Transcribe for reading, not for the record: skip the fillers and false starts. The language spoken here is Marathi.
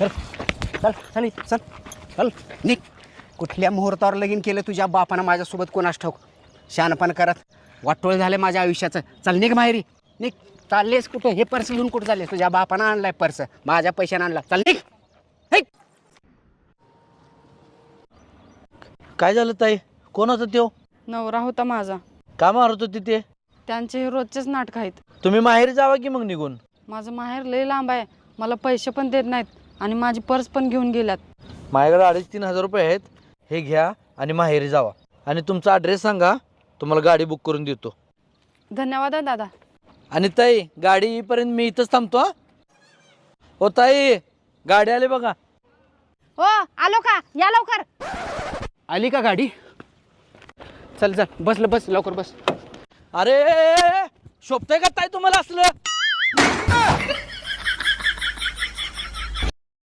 चल चल चल चल चल निघ. कुठल्या मुहूर्तावर लगीन केलं तुझ्या बापानं माझ्यासोबत कोणास ठाऊक. शहाणपण करत वाटोळ झालं माझ्या आयुष्याचं. चल निघ माहेरी निघ. चाललेस कुठं? हे पर्स घेऊन कुठं चाललेस? तुझ्या बापानं आणलाय पर्स, माझ्या पैशानं आणला. चल निघ. काय झालं ताई? कोण होता त्यो? नवरा होता माझा. का मारत होती ते? त्यांचे हे रोजचेच नाटक आहेत. तुम्ही माहेरी जावा की मग निघून. माझं माहेर लय लांब आहे, मला पैसे पण देत नाहीत आणि माझी पर्स पण घेऊन गेल्यात. माझ्याकडे 2,500-3,000 रुपये आहेत, हे घ्या आणि माहेरी जावा. आणि तुमचा ॲड्रेस सांगा, तुम्हाला गाडी बुक करून देतो. धन्यवाद हा दादा. आणि ताई गाडी येईपर्यंत मी इथंच थांबतो. हा हो ताई, गाडी आली बघा. हो आलो का? या लवकर. आली का गाडी? चल चल बस लवकर बस. अरे शोभतंय का ताई तुम्हाला असलं?